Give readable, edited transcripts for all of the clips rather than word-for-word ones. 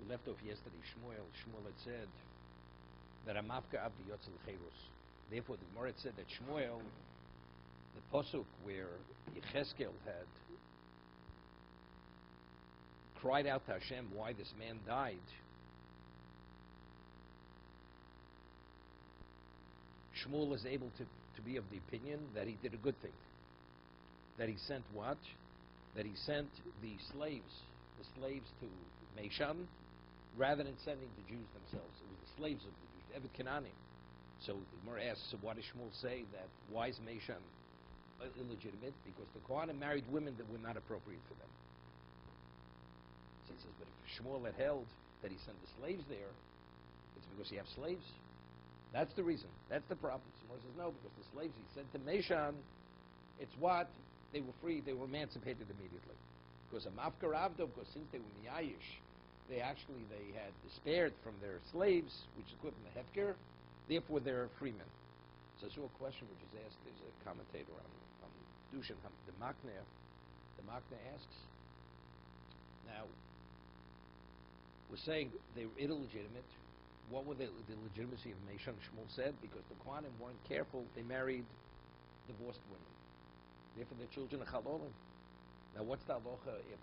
We left off yesterday, Shmuel had said that Amavka Abdi Yotzel Cherus. Therefore, the Gemara had said that Shmuel, the Pasuk where Yecheskel had cried out to Hashem why this man died, Shmuel is able to be of the opinion that he did a good thing. That he sent what? That he sent the slaves to Veschanan, rather than sending the Jews themselves. It was the slaves of the Jews, the Evet Kananim. So the Gemara asks, so why does Shmuel say that? Why is Veschanan illegitimate? Because the Kohanim married women that were not appropriate for them. So it says, but if Shmuel had held that he sent the slaves there, it's because he has slaves. That's the reason. That's the problem. Shmuel says, no, because the slaves he sent to Veschanan, it's what? They were free, they were emancipated immediately. Because of Mafkar Avdo, because since they were Miyayish, they had despaired from their slaves, which is equivalent to Hefker, therefore they're freemen. So I saw a question which is asked, there's a commentator on Dushan, the Makna asks, now, we're saying they were illegitimate. What were the legitimacy of Veschanan? Shmuel said, because the Kohanim weren't careful, they married divorced women. Therefore, their children are chalolim. Now, what's the halacha if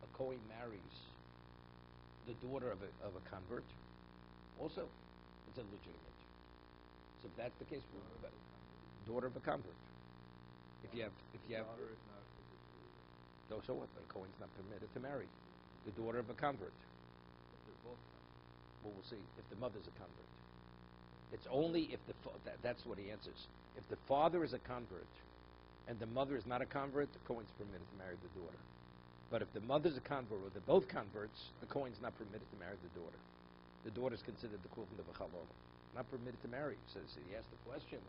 a Kohen marries the daughter of a convert? Also, it's illegitimate. So if that's the case, daughter of a convert. If you have, daughter is not so what? A Kohen's not permitted to marry the daughter of a convert. If they're both converts. Well, we'll see. If the mother's a convert, it's only if that's what he answers. If the father is a convert and the mother is not a convert, the Kohen's permitted to marry the daughter. But if the mother's a convert or they're both converts, the Kohen's not permitted to marry the daughter. The daughter is considered the equivalent of a chalol. Not permitted to marry. So he asked the question.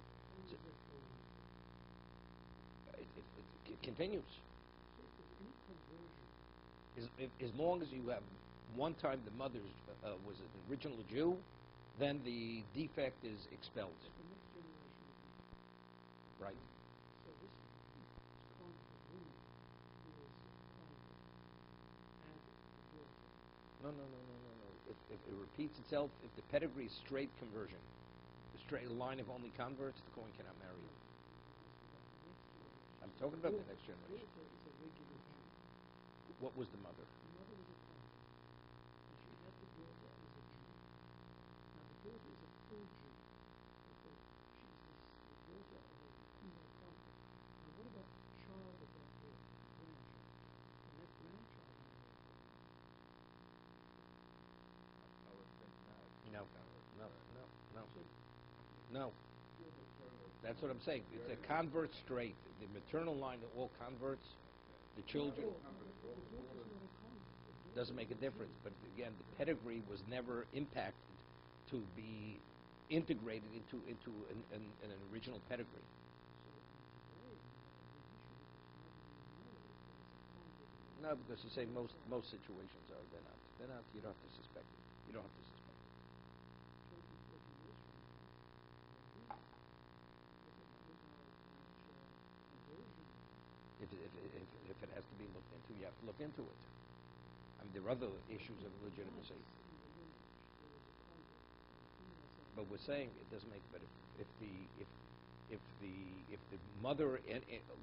It continues. As long as you have one time the mother was an original Jew, then the defect is expelled. Right. So this convert woman who is convert as No. If it repeats itself, if the pedigree is straight conversion, the straight line of only converts, the Kohen cannot marry you. I'm talking about the next generation. What was the mother? The mother was a convert, and she had the daughter as a Jew. Now the daughter is a full Jew. Okay? She's the daughter of a convert. Now what about the child of that daughter, the grandchild? And that grandchild I would think not. No. That's what I'm saying. It's a convert straight. The maternal line of all converts, the children, doesn't make a difference. But again, the pedigree was never impacted to be integrated into an original pedigree. No, because you say most situations are they're not. You don't have to suspect it. You don't have to suspect it. If it has to be looked into, you have to look into it. I mean, there are other issues of legitimacy. But we're saying it doesn't make. But if the mother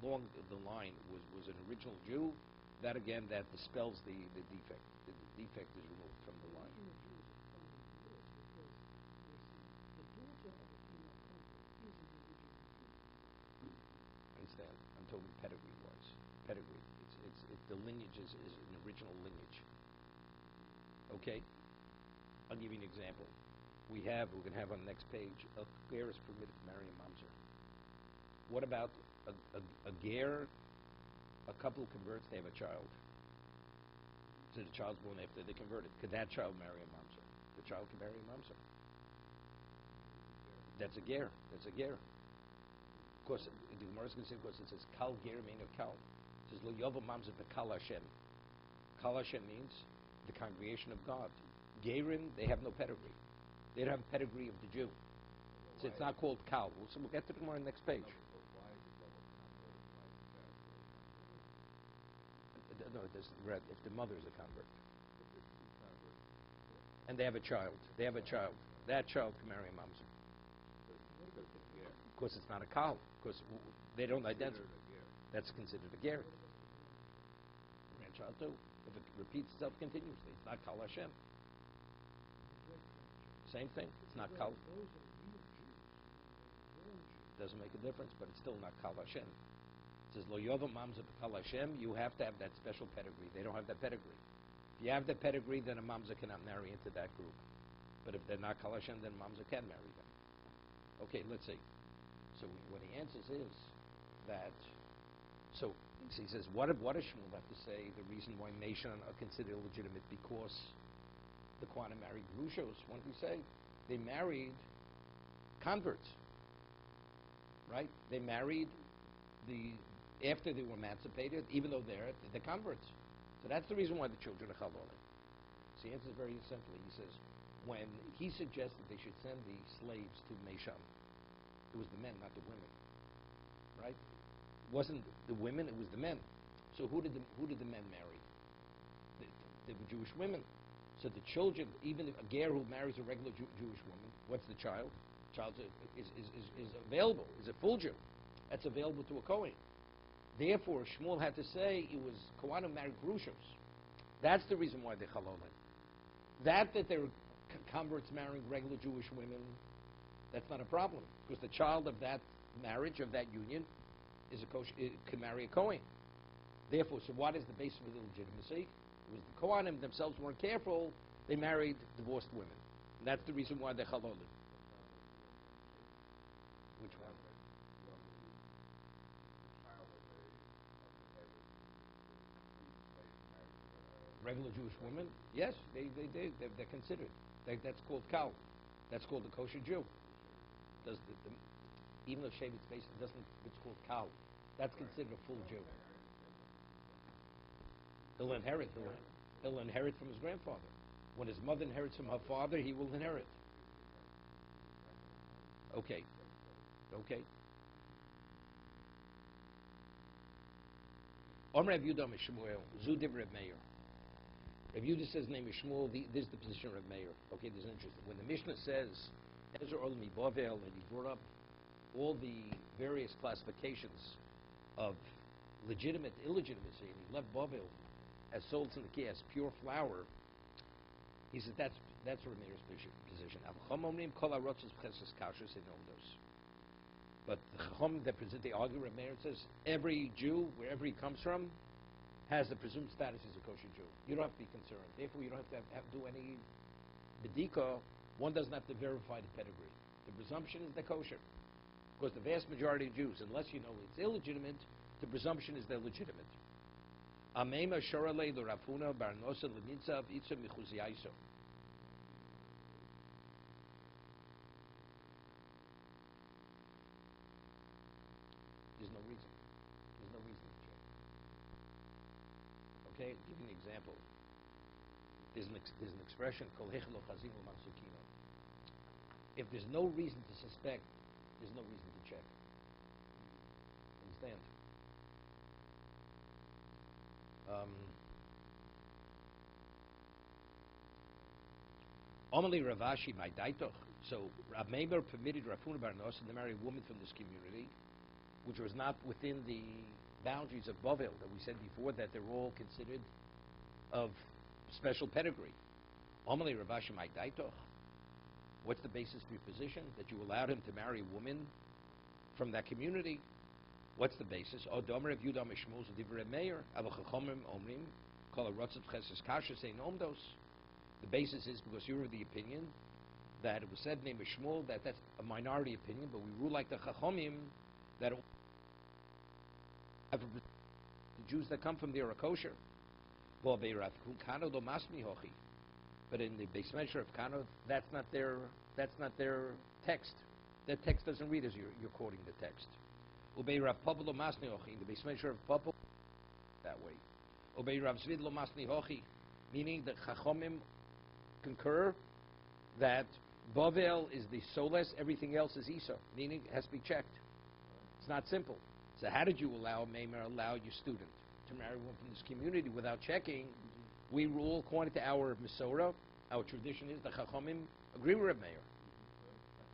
along the line was an original Jew, that again that dispels the defect. The defect is removed from the line. I understand. I'm talking pedigree-wise. Pedigree. It's the lineage is an original lineage. Okay. I'll give you an example. We're going to have on the next page, a ger is permitted to marry a mamzer. What about a ger, a couple converts, they have a child. So the child's born after they converted. Could that child marry a mamzer? The child can marry a mamzer. That's a ger. That's a ger. Of course, the Gemara is going to say, of course, it says, Kal ger meaning Kal. It says, Lo yovo mamzer bekal Hashem. Kal Hashem means the congregation of God. Gerin, they have no pedigree. They don't have pedigree of the Jew. So it's not called Kal. So we'll get to the Gemara on the next page. No, if the mother is a convert. and they have a child. They have a child. That child can marry a mamzer. Of course, it's not a kal. Because they don't identify. That's considered a ger. Grandchild too. If it repeats itself continuously, it's not kal Hashem. Same thing. It's not kal. Doesn't make a difference, but it's still not kal Hashem. It says lo yovam mamzer b'kal Hashem. You have to have that special pedigree. They don't have that pedigree. If you have the pedigree, then a mamzer cannot marry into that group. But if they're not kal Hashem, then mamzer can marry them. Okay, let's see. So what he answers is that. So he says, what does Shmuel have to say? The reason why Meshan are considered illegitimate because the Kohanim married Grushos. What did we say? They married converts, right? They married after they were emancipated, even though they're converts. So that's the reason why the children are chalolim. So he answers very simply. He says, when he suggested they should send the slaves to Meshan, it was the men, not the women, right? It wasn't the women; it was the men. So who did the men marry? They were Jewish women. So the children, even a ger who marries a regular Jewish woman, what's the child? Child is available. Is a full Jew. That's available to a Kohen. Therefore, Shmuel had to say it was Kohanim married Grushos. That's the reason why they're chalolim. That they're converts marrying regular Jewish women, that's not a problem, because the child of that marriage, of that union, can marry a Kohen. Therefore, so what is the basis of the legitimacy? It was the Kohanim themselves weren't careful, they married divorced women. And that's the reason why they're chalolim. Which one? Regular Jewish women? Yes, they're considered. That's called kal. That's called the kosher Jew. Even though Shevet's based, it's called kal. That's considered a full Jew. He'll inherit from his grandfather. When his mother inherits from her father, he will inherit. Okay. Omer Rav Yehuda Shmuel, Zudiv Reb Meir. Rav Yehuda says name is Shmuel. This is the position of Reb Meir. Okay, this is interesting. When the Mishnah says Ezer Olam Bavel, and he brought up all the various classifications of legitimate, illegitimacy, and he left Bavel as sold in the key as pure flour. He says that's Reb Meir's position. But the Chacham that present the argument, Reb Meir says every Jew, wherever he comes from, has the presumed status as a kosher Jew. You don't have to be concerned. Therefore, you don't have to do any bedika. One doesn't have to verify the pedigree. The presumption is they're kosher. Because the vast majority of Jews, unless you know it's illegitimate, the presumption is they're legitimate. Amema shorale l'rafuna barnosa l'mitzav itza michuziyaiso. There's no reason. There's no reason to check. Okay, I'll give you an example. There's an expression called hechelo chazino mansukino. If there's no reason to suspect, there's no reason to check. Understand? Omali Ravashi my daitoch. So Rav Meir permitted Rafuna bar Nosson to marry a woman from this community, which was not within the boundaries of Bavel that we said before, that they're all considered of special pedigree. Omali Ravashi my daitoch. What's the basis for your position? That you allowed him to marry a woman from that community? What's the basis? Oh, Domer of Yudam Shmuel Divrei Meir, Avachachomim Omrim, Kol Rotzat Cheses Kasha Sein Omdos. The basis is because you're of the opinion that it was said name of Shmuel, that's a minority opinion, but we rule like the Chachomim that the Jews that come from there are kosher. But in the base measure of Kano, that's not their text. That text doesn't read as you're quoting the text. Ubei Rav Pablo Masni Hochi, in the base measure of Pablo, that way. Ubei Rav Zvid Lo Masni Hochi, meaning that Chachomim concur that Bavel is the soles, everything else is Isa, meaning it has to be checked. It's not simple. So how did you allow your student to marry one from this community without checking? We rule according to our Masorah Our tradition is the Chachamim agree with Reb Meir. I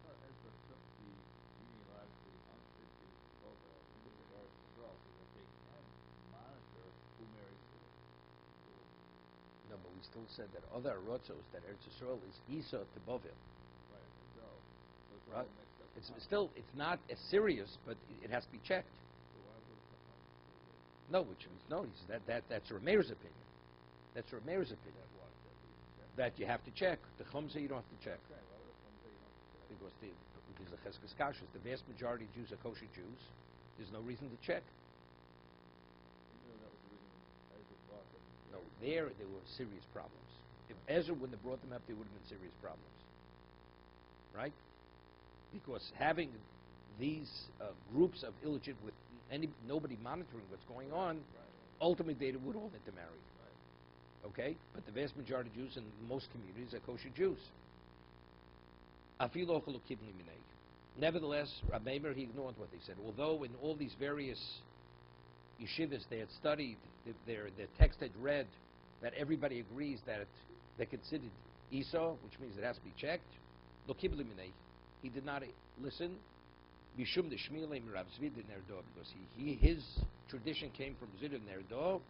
thought Ezra took the genealogically unfitted Torah with regards to Israel, so that they can monitor who marries who. No, but we still said that other Arotzos, that Eretz Yisrael is Esau to Bovil. Right, so it's Right. all mixed up. It's still, it's not as serious, but it has to be checked. So why would the Chachamim No, which means no. He says that's Reb Meir's opinion. That's Reb Meir's opinion. that what? That you have to check. The Chumza you don't have to check. Okay, why would the Chachamim say you don't have to check? Because the Cheskes Kashas, the vast majority of Jews are kosher Jews. There's no reason to check. Even though that was the reason Ezra thought that. No, there were serious problems. If Ezra wouldn't have brought them up, there would have been serious problems. Right? Because having these groups of illegitimate, with nobody monitoring what's going on, ultimately they would all intermarry. Okay? But the vast majority of Jews in most communities are kosher Jews. Nevertheless, Rabbi Meir, he ignored what they said. Although in all these various yeshivas they had studied, their text had read that everybody agrees that they're considered Esau, which means it has to be checked. He did not listen. Because his tradition came from Zid and Nerdo,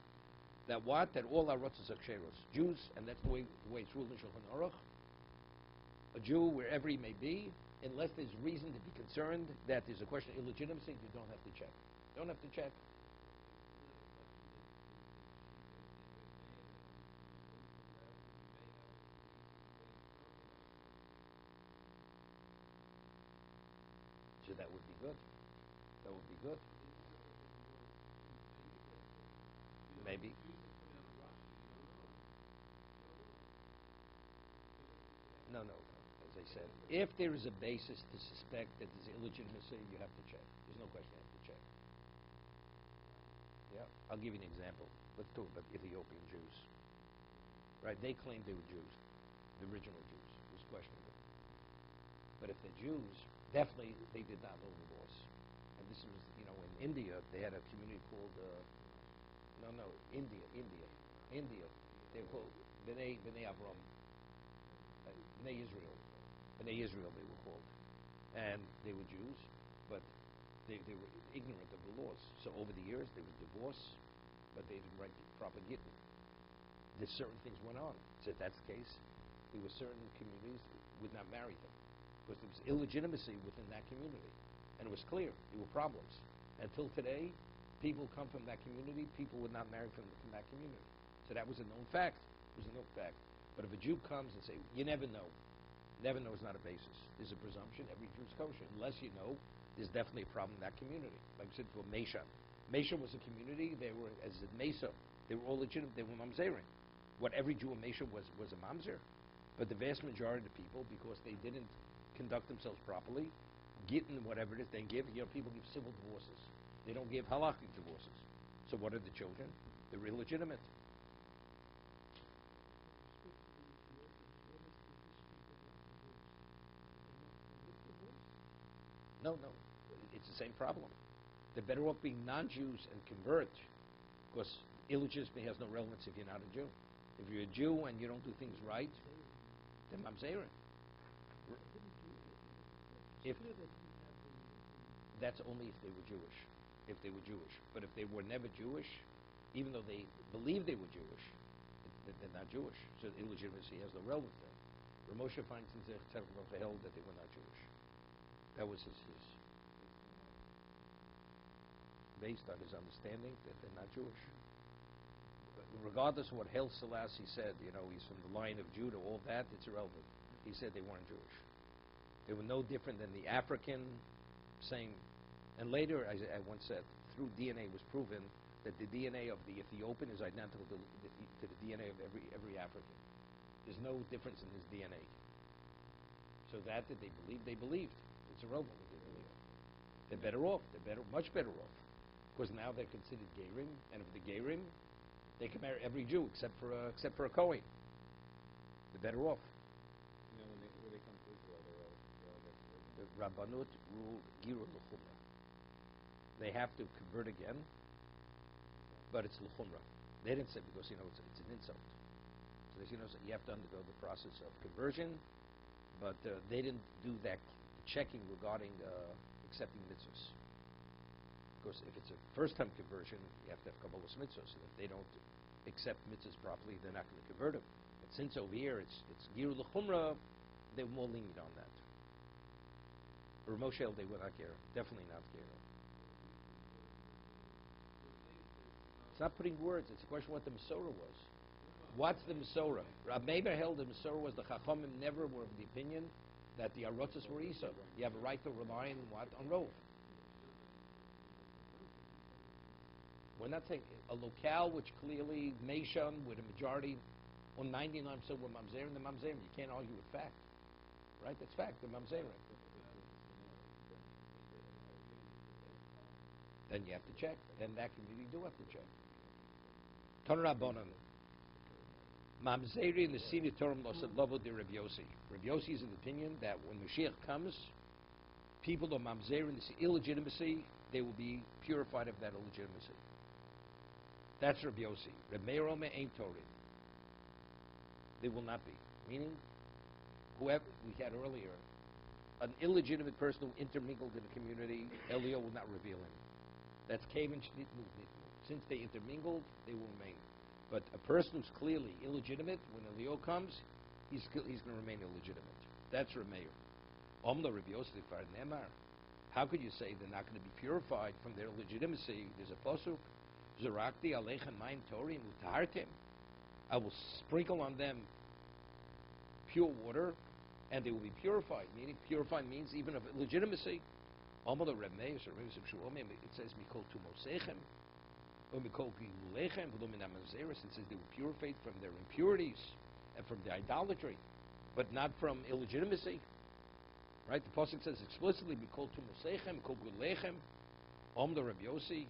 that what? That all our rotzos are ksheros. Jews, and that's the way it's ruled in Shulchan Aruch. A Jew, wherever he may be, unless there's reason to be concerned that there's a question of illegitimacy, you don't have to check. Don't have to check. So that would be good. That would be good. Maybe. No. As I said, if there is a basis to suspect that there's illegitimacy, you have to check. There's no question you have to check. Yeah, I'll give you an example. Let's talk about Ethiopian Jews. Right? They claimed they were Jews, the original Jews. It was questionable. But if they're Jews, definitely they did not know the laws. And this was, in India, they had a community called, India. They were called B'nai Avram. B'nai Israel they were called. And they were Jews, but they were ignorant of the laws. So over the years, they would divorce, but they didn't write the proper gittin. There's certain things went on. So if that's the case, there were certain communities that would not marry them, because there was illegitimacy within that community. And it was clear, there were problems. Until today, people come from that community, people would not marry from that community. So that was a known fact. It was a known fact. But if a Jew comes and say, you never know. Never know is not a basis. There's a presumption every Jew's kosher. Unless you know, there's definitely a problem in that community. Like I said, for Mesha. Mesha was a community, they were, as in Mesa, they were all legitimate, they were mamzerim. What every Jew in Mesha was a mamzer. But the vast majority of the people, because they didn't conduct themselves properly, gittin, whatever it is, they give, people give civil divorces. They don't give halakhic divorces. So what are the children? They're illegitimate. No. It's the same problem. They're better off being non-Jews and convert, because illegitimacy has no relevance if you're not a Jew. If you're a Jew and you don't do things right, then mamzerim. That's only if they were Jewish. If they were Jewish. But if they were never Jewish, even though they believed they were Jewish, they're not Jewish. So illegitimacy has no relevance there. Ramosha Feinstein held that they were not Jewish. That was his based on his understanding that they're not Jewish. But regardless of what Haile Selassie said, he's from the line of Judah, all that, it's irrelevant. He said they weren't Jewish. They were no different than the African saying, and later, I once said, through DNA was proven that the DNA of the Ethiopian is identical to the DNA of every African. There's no difference in his DNA. So that they believed, they believed. It's irrelevant what they believe. They're better off. Much better off. Because now they're considered Gerim, and if they're Gerim, they can marry every Jew except for a Kohen. They're better off. When they come to Israel, they're all The Rabbanut ruled Giru L'chumra. They have to convert again, but it's L'chumra. They didn't say because, it's an insult. So they say, you have to undergo the process of conversion, but they didn't do that checking regarding accepting mitzvahs. Of course, if it's a first-time conversion, you have to have Kabbalah's mitzvahs. And if they don't accept mitzvahs properly, they're not going to convert them. But since over here it's Giru L'Chumra, they were more lenient on that. For Moshe, they were not Gera. Definitely not Gera. It's not putting words. It's a question of what the Masorah was. What's the Masorah? Rab Meir held the Masorah was the Chachamim never were of the opinion that the Arotzos were Isa. You have a right to rely on what? On Rov. We're not saying a locale which clearly Meishon with a majority or 99% were Mamzerim, the Mamzerim. You can't argue with fact. Right? That's fact. The Mamzerim. Then you have to check. Then that community do have to check. Tanur Rabbanan. Mamzeri in the senior term lo said lovo de Rabbi Yossi. Rabbi Yossi is of the opinion that when Mashiach comes, people of Mamzeri in the illegitimacy, they will be purified of that illegitimacy. That's Rabbi Yossi. Rabbi Meir Omer ain't Torah. They will not be. Meaning, whoever we had earlier, an illegitimate person who intermingled in the community, Elio will not reveal him. That's Kavan Shnitnu. Since they intermingled, they will remain. But a person who's clearly illegitimate, when Elio comes, he's going to remain illegitimate. That's Rabbi Meir. Omla Rabbi Yossi Far Nemar. How could you say they're not going to be purified from their legitimacy? There's a pasuk. Zerakti aleichem mayim torim utahartim. I will sprinkle on them pure water, and they will be purified. Meaning, purified means even of legitimacy. Omala Reb Meir, it says mikol tumosechem, or mikol gilulechem, v'lo min hamazeres. It says they were purified from their impurities and from their idolatry, but not from illegitimacy. Right? The pasuk says explicitly mikol tumosechem, mikol gilulechem. Omla Reb Yossi.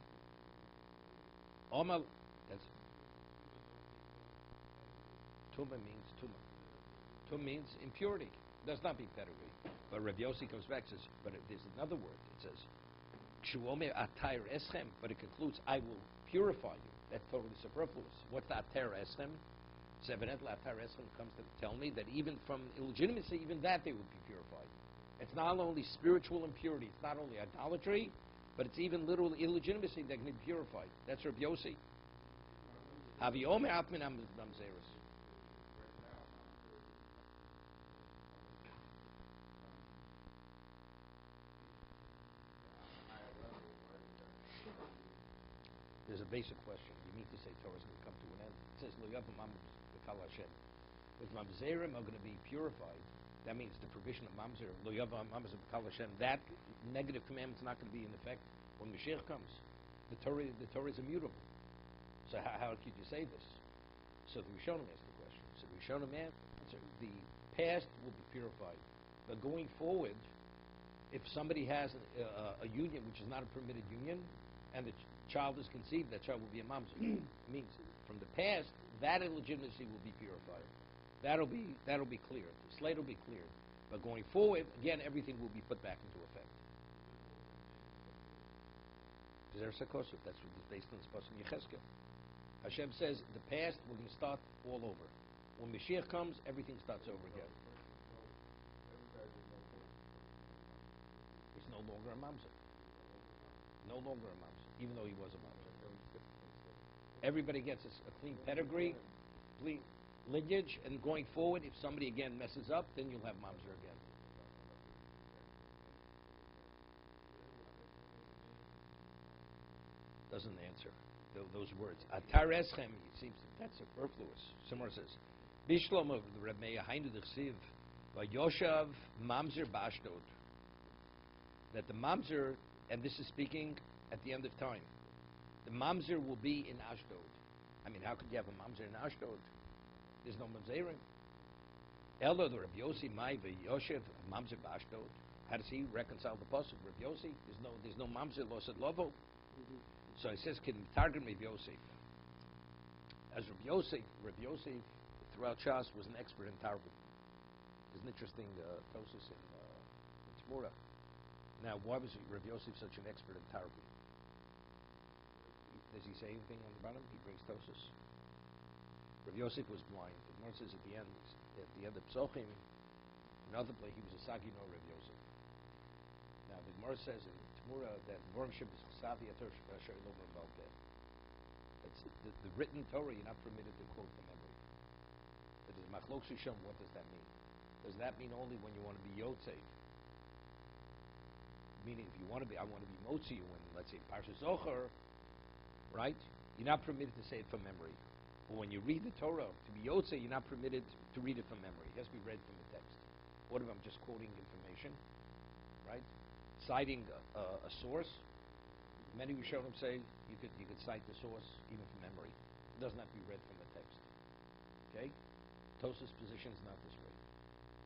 Omal, that's Tuma means Tuma. Tuma means impurity. It does not mean pedigree. But Rabbi Yossi comes back and says, but there's another word. It says, Kshuome atayr eschem, but it concludes, I will purify you. That's totally superfluous. What's the atayr eschem? So evidently atayr eschem comes to tell me that even from illegitimacy, even that they will be purified. It's not only spiritual impurity, it's not only idolatry, but it's even literal illegitimacy that can be purified. That's Rabbi Yossi. Haviyom atmin mamzeres. There's a basic question. You mean to say Torah is going to come to an end? It says, Lo yavam Rabbi Hashem. If mamzerim are going to be purified, that means the provision of mamzer, Lo yavam Rabbi Hashem, that negative commandment is not going to be in effect when Mashiach comes. The Torah is immutable. So how could you say this? So the Rishonim asked the question. So the Rishonim answer, the past will be purified. But going forward, if somebody has a union which is not a permitted union, and the child is conceived, that child will be a mamzer. It means from the past, that illegitimacy will be purified. That'll be cleared. The slate will be cleared. But going forward, again, everything will be put back into effect. That's what is based on this pasuk in Yechezkel. Hashem says, the past, we're going to start all over. When Mashiach comes, everything starts over again. He's no longer a mamzer. No longer a mamzer, even though he was a mamzer. Everybody gets a clean pedigree, clean lineage, and going forward, if somebody again messes up, then you'll have mamzer again. Doesn't answer those words. Atar eschem, it seems that's superfluous. Somewhere says, Bishlam of the Rebbe Hainu Dechsiv, Vayoshav Mamzer Bashdod. That the Mamzer, and this is speaking at the end of time, the Mamzer will be in Ashdod. I mean, how could you have a Mamzer in Ashdod? There's no Mamzerim. Elo the Rabbi Yossi Mai Vayoshav Mamzer Bashdod. How does he reconcile the pasuk? Rabbi Yossi, there's no Mamzer Losad Lovo. So it says, "Can targum Rabbi Yosef." As Rabbi Yosef, throughout Shas was an expert in targum. There's an interesting tosis in Gemara. Now, why was Rabbi Yosef such an expert in targum? Does he say anything on the bottom? He brings tosis. Rav Yosef was blind. The Gemara says at the end of Psochim, another place, he was a Sagi no Rav Yosef. Now the Gemara says in Tamura that it's the written Torah, you're not permitted to quote from memory. But there's Machlok Shisham, what does that mean? Does that mean only when you want to be Yotzei? Meaning, if you want to be, I want to be Motzi, when, let's say, parshas Zohar, right? You're not permitted to say it from memory. But when you read the Torah, to be Yotzei, you're not permitted to read it from memory. It has to be read from the text. What if I'm just quoting information, right? Citing a source. Many Rishonim say you could cite the source even from memory. It doesn't have to be read from the text. Okay? Tosafos' position is not this way.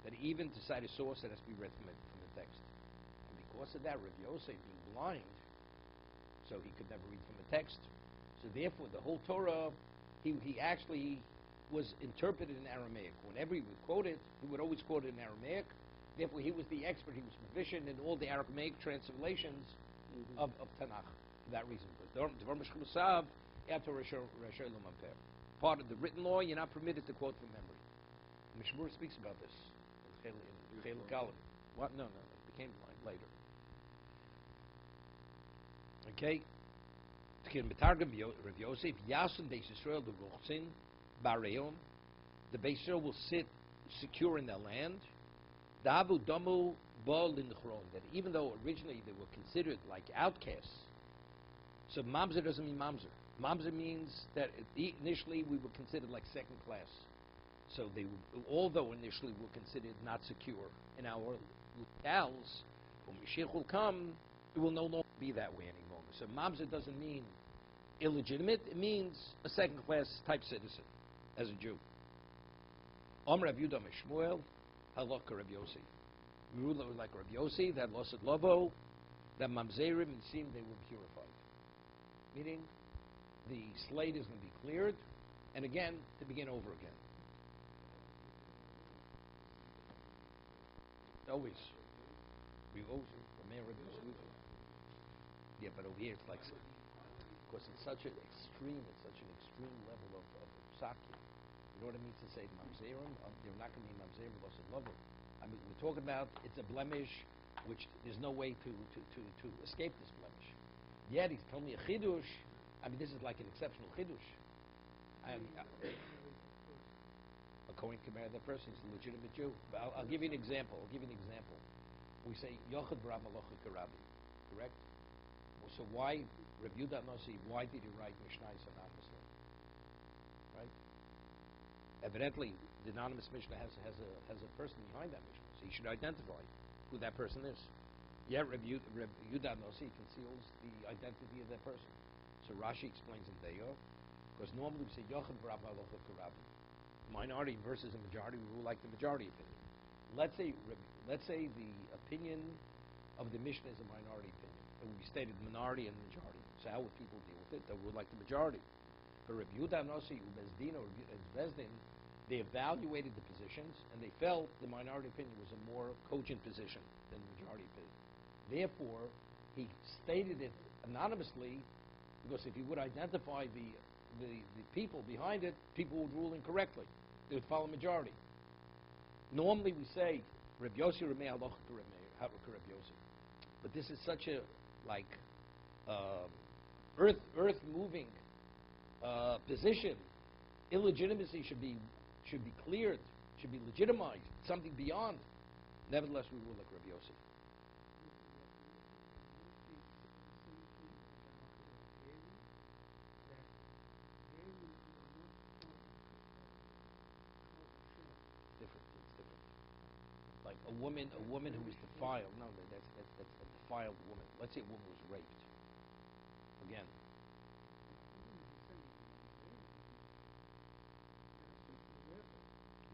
That even to cite a source, it has to be read from the text. And because of that, Rav Yosef being blind, so he could never read from the text. So therefore, the whole Torah, he actually was interpreted in Aramaic. Whenever he would quote it, he would always quote it in Aramaic. Therefore, he was the expert. He was proficient in all the Aramaic translations of Tanakh for that reason. Part of the written law, you're not permitted to quote from memory. Mishmur speaks about this in Chel Kalim. What? No. It became blind later. Okay. Rav Yosef, Yasun Beis Yisrael Ruchzin Bareum. The Beis Yisrael will sit secure in their land. Davu Damu Bal Linchron. That even though originally they were considered like outcasts, so Mamzer doesn't mean Mamzer. Mamzer means that initially we were considered like second class. So they, although initially were considered not secure in our locales, when Mashiach will come, it will no longer be that way any longer. So Mamzer doesn't mean illegitimate. It means a second class type citizen as a Jew. Rav Yudah Shmuel, Halakha Rav Yossi. We rule like Rav Yossi, that lost lovo, that Mamzerim, it seemed they were purified. Meaning, the slate is going to be cleared, and again, to begin over again. Always. We always, yeah, but over here it's like, because it's such an extreme level of psaki. You know what it means to say mamzerim? They're not going to be mamzerim lost lovo. I mean, we're talking about it's a blemish, which there's no way to escape this blemish. Yet he's telling me a chidush. I mean, this is like an exceptional chidush. According to the person, he's a legitimate Jew. But I'll give you an example. We say Yochad B'Rab Malacha Karabi, correct? Well, so why Rabbi Yudah Nasi? Why did he write Mishnayos anonymously? Right? Evidently, the anonymous Mishnah has a person behind that Mishnah, so he should identify who that person is. Yet Rabbi Yudah Nasi conceals the identity of that person. So Rashi explains in Deyo, because normally we say Yochad B'Rab Malacha Karabi. Minority versus a majority rule, like the majority opinion. Let's say the opinion of the Mishnah is a minority opinion. It would be stated minority and majority. So how would people deal with it? They would like the majority. For Rabbi Yudah Nasi, Ubezdin, or Bezdin, they evaluated the positions and they felt the minority opinion was a more cogent position than the majority opinion. Therefore, he stated it anonymously, because if he would identify the people behind it, people would rule incorrectly. They would follow majority. Normally we say, Reb Yossi Remei Halacha Reb Yossi. But this is such a, earth-moving position. Illegitimacy should be cleared, should be legitimized, something beyond. Nevertheless, we rule like Reb Yossi. A woman who is defiled. No, that's a defiled woman. Let's say a woman was raped. Again.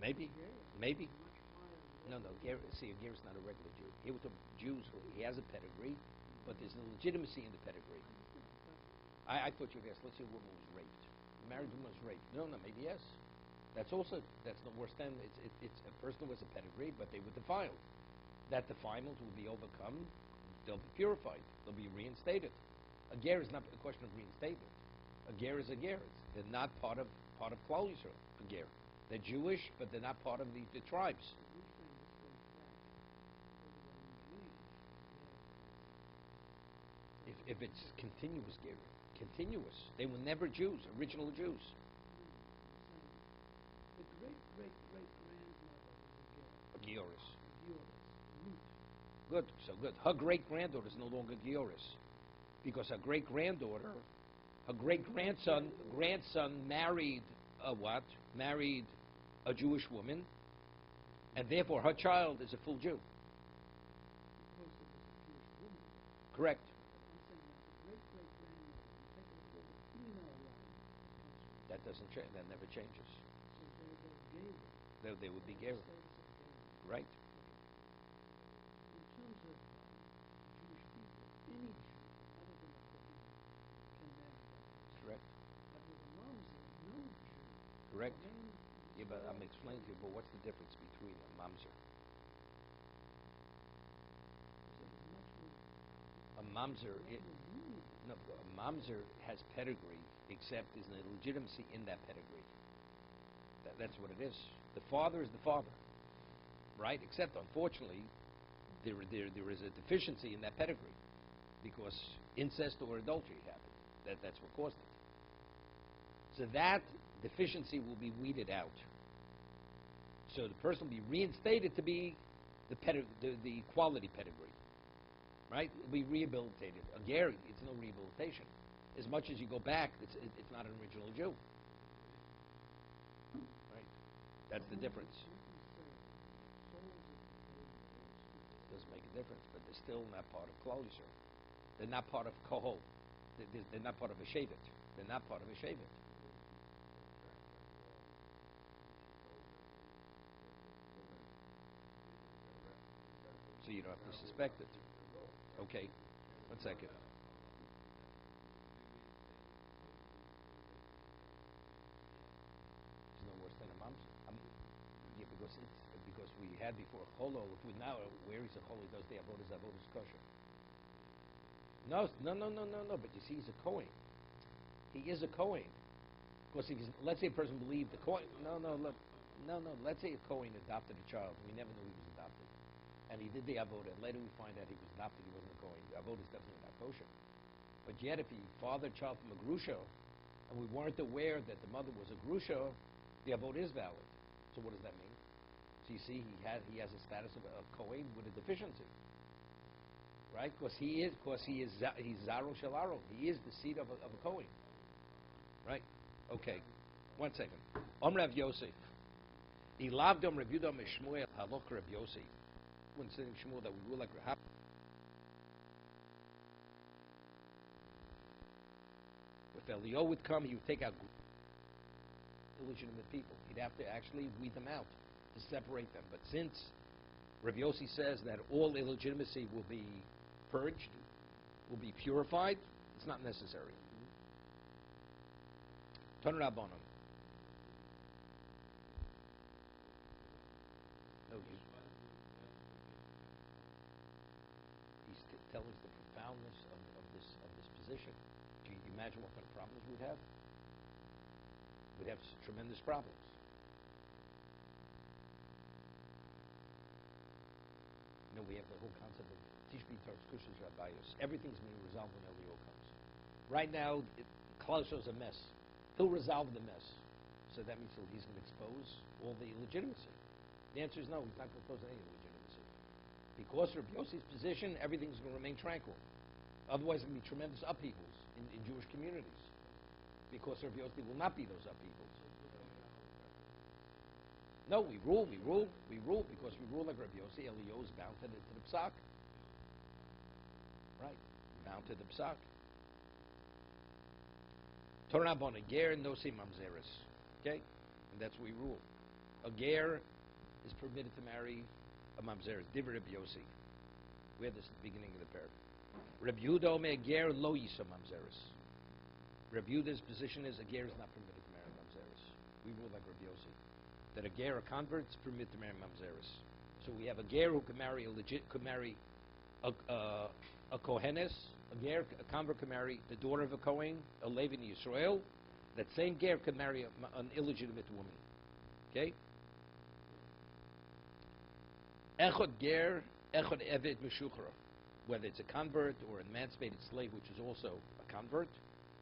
Maybe. No. See, a ger is not a regular Jew. Here with the Jews, he has a pedigree, but there's no legitimacy in the pedigree. I thought you guessed. Let's say a woman was raped. A married woman was raped. No, maybe yes. That's no worse than it's a person who has a pedigree, but they were defiled. That defilement will be overcome. They'll be purified. They'll be reinstated. A ger is not a question of reinstatement. A ger is a ger. They're not part of part of Klal Yisrael, a ger. They're Jewish, but they're not part of the tribes. If it's continuous ger, continuous, they were never Jews, original Jews. The great-great-great-grandmother was a ger. A Gioris. Root. Good, so good. Her great-granddaughter is no longer Gioris, because her great-granddaughter, her great-grandson married a what? Married a Jewish woman, and therefore her child is a full Jew. Because it was a Jewish woman. Correct. I'm saying that the great-great-grandmother, you take away all the female line. That doesn't change. That never changes. So they're Gabriel. They would be Gera. Right. In terms of Jewish people, any Jew other than a Kohen can marry that. Correct. But with a mamzer, no Jew. Correct. Kohen, Yeah, but I'm explaining to you, but what's the difference between a mamzer? A mamzer, no, a mamzer has pedigree, except there's no legitimacy in that pedigree. That's what it is. The father is the father, right? Except, unfortunately, there is a deficiency in that pedigree because incest or adultery happened. That's what caused it. So that deficiency will be weeded out. So the person will be reinstated to be the quality pedigree, right? It will be rehabilitated. A ger, it's no rehabilitation. As much as you go back, it's not an original Jew. Right? That's the difference. It does make a difference, but they're still not part of Klal Yisrael. They're not part of Kohol. They're not part of a Shevet. They're not part of a Shevet. So you don't have to suspect it. Okay. 1 second. It's no worse than a mamzer. Yeah, because we had before cholo. If we now where he's a cholo, he does the avodas kosher. No. But you see, he's a Kohen. He is a Kohen. Because let's say a person believed the Kohen. No. Let's say a Kohen adopted a child. We never knew he was adopted, and he did the avodah. Later we find out he was adopted. He wasn't a Kohen. The avodah is definitely not kosher. But yet, if he fathered a child from a grusha, and we weren't aware that the mother was a grusha, the avodah is valid. So what does that mean? So you see, he has a status of a Kohen with a deficiency, right? Because he's Zaro Shalaro. He is the seed of a Kohen, right? Okay, 1 second. Rav Yosef. Ilavdom Rav Yudam Shmuel Halok Rav Yosef. When saying Shmuel that we will like Rahab. If Elio would come, he would take out illegitimate people. He'd have to actually weed them out to separate them. But since Rav Yossi says that all illegitimacy will be purged, will be purified, it's not necessary. Ton Rabbanon. No, he's telling us the profoundness of this position. Can you imagine what kind of problems we'd have? We'd have tremendous problems. You know, we have the whole concept of Tishbi Torah's Kushas Rabbayos. Everything's being resolved when Elio comes. Right now, Klauso's a mess. He'll resolve the mess. So that means he's going to expose all the illegitimacy. The answer is no, he's not going to expose any illegitimacy. Because of Yossi's position, everything's going to remain tranquil. Otherwise, there will be tremendous upheavals in Jewish communities. Because Rabbi Yossi will not be those upheavals. No, we rule because we rule like Rabbi Yossi. Elio is bound to the psak. Right, bound to the psak. Torah bon a ger no se mamzeres. Okay, and that's what we rule. A ger is permitted to marry a mamzeres. Divrei Rabbi Yossi. We had this at the beginning of the paragraph. Rabbi Yehuda omer ger lo yisa mamzeres. Rabbi Yehuda's position is a ger is not permitted to marry mamzeres. We rule like Rabbi Yossi. That a ger, a convert, is permitted to marry mamzeres. So we have a ger who can marry a kohenes. A ger, a convert, can marry the daughter of a kohen, a Levi in Yisrael. That same ger can marry an illegitimate woman. Okay? Echad ger, echad eved meshuchra. Whether it's a convert or an emancipated slave, which is also a convert.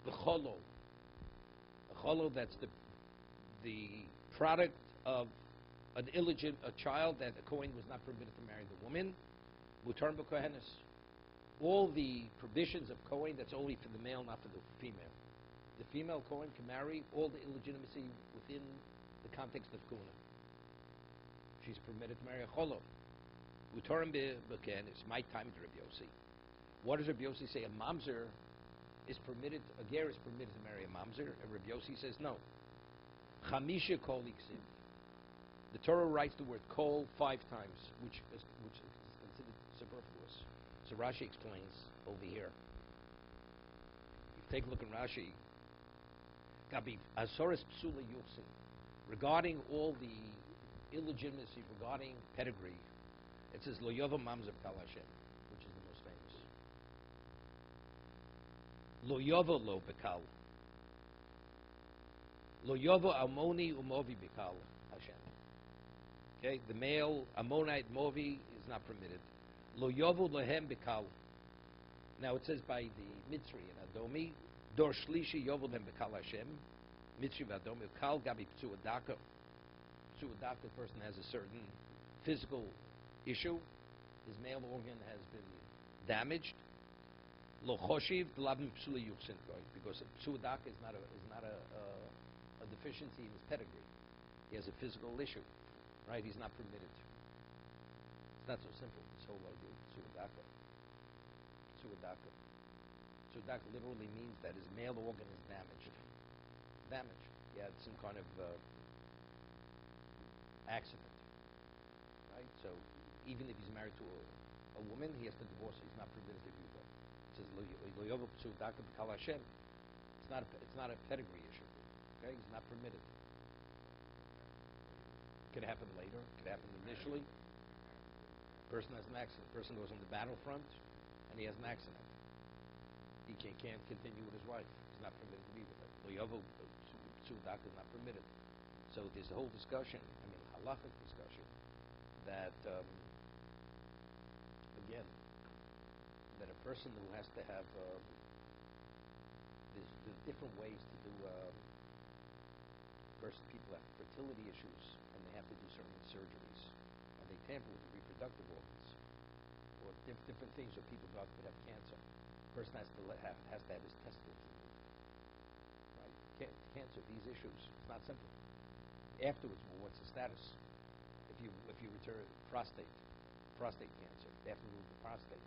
The cholo. A cholo, that's the product of an a child that a Kohen was not permitted to marry the woman. Mutar b'kohenes. All the prohibitions of Kohen, that's only for the male, not for the female. The female Kohen can marry all the illegitimacy within the context of Kuna. She's permitted to marry a cholo. Mutar b'kohenes. My time to Rabbi Yossi. What does Rabbi Yossi say? A mamzer is permitted, a ger is permitted to marry a mamzer, and Rabbi Yossi says no. Chamisha kol iksiv. The Torah writes the word kol 5 times, which is considered superfluous. So Rashi explains over here. If you take a look in Rashi, Gabi Asoris Psula Yuchsin, regarding all the illegitimacy, regarding pedigree, it says Lo Yova Mamzer Kal Hashem, which is the most famous. Lo Yovo Lo Bekal. Lo Yovo Amoni Umovi Bekal Hashem. Okay, the male Ammonite Movi is not permitted. Lo Yovo Lohem Bekal. Now it says by the Mitzri and Adomi, Dor Shlishi Yovo Lohem Bekal Hashem. Mitzri Adomi Kal Gabi Psuadaka. Psuadaka, the person has a certain physical issue. His male organ has been damaged. Lo Choshiv Lavim Psula Yuchsin, because Psuadaka is not a deficiency in his pedigree. He has a physical issue. Right? He's not permitted. It's not so simple, this whole idea. Suadaka. Suadaka. Suadaka literally means that his male organ is damaged. Damaged. He had some kind of accident. Right? So even if he's married to a woman, he has to divorce her. He's not permitted to do that. It says, Lo Yovo Suadaka B'Kal Hashem. It's not a pedigree issue. Okay? He's not permitted. Could happen later, could happen initially. Person has an accident. Person goes on the battlefront and he has an accident. He can't continue with his wife. He's not permitted to be with her. Loyovo Sudak is not permitted. So there's a whole discussion, halachic discussion, that again, that a person who has to have there's different ways to do. First, people have fertility issues, and they have to do certain surgeries, or they tamper with the reproductive organs, or different things. So people could have cancer. A person has to have his testicles removed. Right? Cancer, these issues, it's not simple. Afterwards, well, what's the status? If you return prostate cancer, they have to remove the prostate.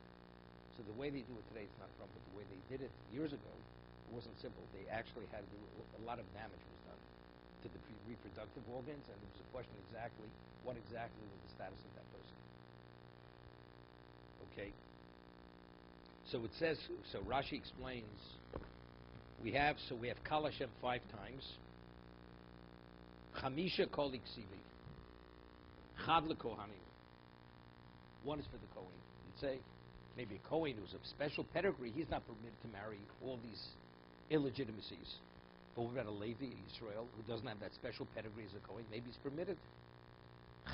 So the way they do it today, it's not from, but the way they did it years ago, it wasn't simple. They actually had to do a lot of damage was done to the reproductive organs, and it was a question what exactly was the status of that person. Okay. So it says, so Rashi explains, we have Kal Hashem 5 times. Chamisha kol iksivi. Chad lekohanim. 1 is for the Kohen. You'd say, maybe a Kohen who's of special pedigree, he's not permitted to marry all these illegitimacies. But what about a Levi, Israel, who doesn't have that special pedigree as a Kohen? Maybe he's permitted.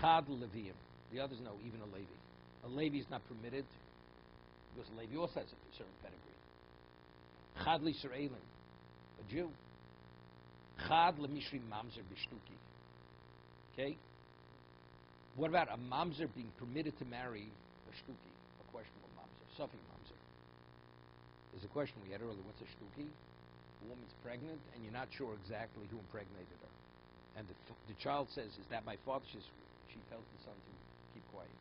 Chad Leviim. The others know, even a Levi. A Levi is not permitted because a Levi also has a certain pedigree. Chad L'Israelim, a Jew. Chad L'Mishri Mamzer B'Shtuki. Okay? What about a Mamzer being permitted to marry a Shtuki, a questionable Mamzer, Safi Mamzer? There's a question we had earlier. What's a Shtuki? A woman's pregnant, and you're not sure exactly who impregnated her. And the child says, is that my father? She tells the son to keep quiet.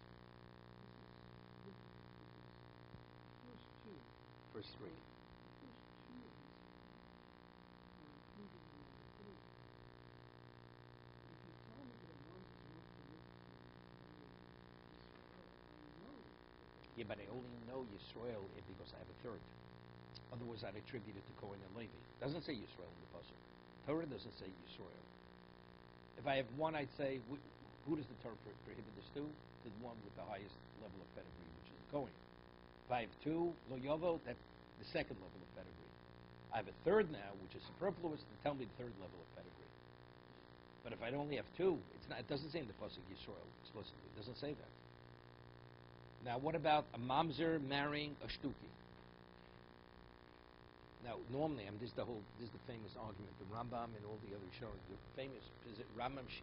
Verse 3. Yeah, but I only know Yisrael because I have a third. Otherwise, I'd attribute it to Kohen and Levi. It doesn't say Yisrael in the pasuk. Torah doesn't say Yisrael. If I have one, I'd say, who does the Torah prohibit this to? To the one with the highest level of pedigree, which is the Kohen. If I have 2, Lo Yovo, that's the second level of pedigree. I have a third now, which is superfluous, to tell me the third level of pedigree. But if I only have two, it doesn't say in the pasuk Yisrael explicitly. It doesn't say that. Now, what about a mamzer marrying a shtuki? Now, normally, this is the famous argument. The Rambam and all the other Rishonim, the famous Rambam's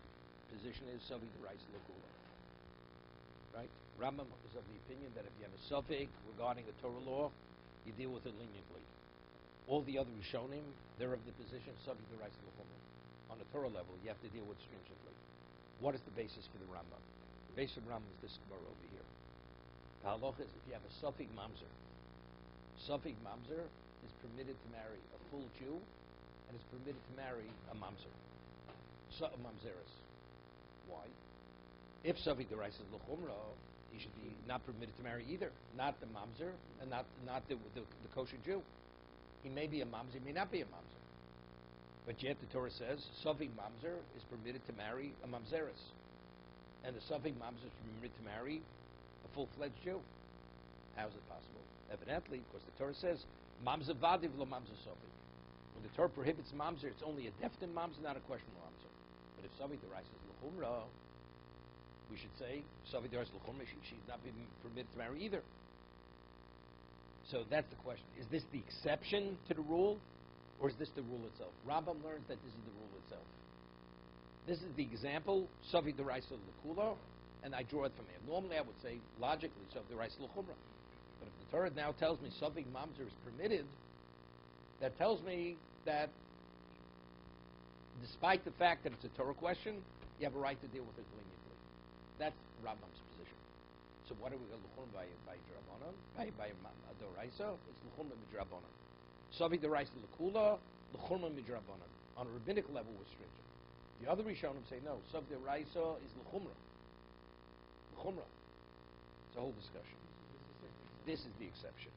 position is Savi D'Oraisa L'Kula. Right? Rambam is of the opinion that if you have a suffix regarding a Torah law, you deal with it leniently. All the other Rishonim, they're of the position Savi D'Oraisa L'Chumra. On the Torah level, you have to deal with it stringently. What is the basis for the Rambam? The basis of Rambam is this Gemara over here. The halacha is if you have a suffix mamzer is permitted to marry a full Jew and is permitted to marry a mamzer. A mamzeres. Why? If Savi D'Oraisa L'Chumra, he should be not permitted to marry either. Not the mamzer and not the kosher Jew. He may be a mamzer, he may not be a mamzer. But yet the Torah says Savi mamzer is permitted to marry a mamzeres. And the Savi mamzer is permitted to marry a full-fledged Jew. How is it possible? Evidently, because the Torah says mamzer vadiv lo mamzer Savi. When the Torah prohibits mamzer, it's only a deftin mamzer, not a questionable mamzer. But if Savi D'Oraisa L'Chumra, we should say Savi D'Oraisa L'Chumra, she should not be permitted to marry either. So that's the question. Is this the exception to the rule, or is this the rule itself? Rambam learns that this is the rule itself. This is the example, Savi D'Oraisa L'Kula, and I draw it from here. Normally I would say, logically, Savi D'Oraisa L'Chumra. But if the Torah now tells me Savi mamzer is permitted, that tells me that despite the fact that it's a Torah question, you have a right to deal with it leniently. That's Rambam's position. So what are we going to learn by Drabanan? By D'Oraisa? It's l'chumra midrabanan. Savi D'Oraisa l'kula, l'chumra midrabanan. On a rabbinic level, we're stringent. The other Rishonim say no. Savi D'Oraisa is l'chumra. L'chumra. It's a whole discussion. This is the exception.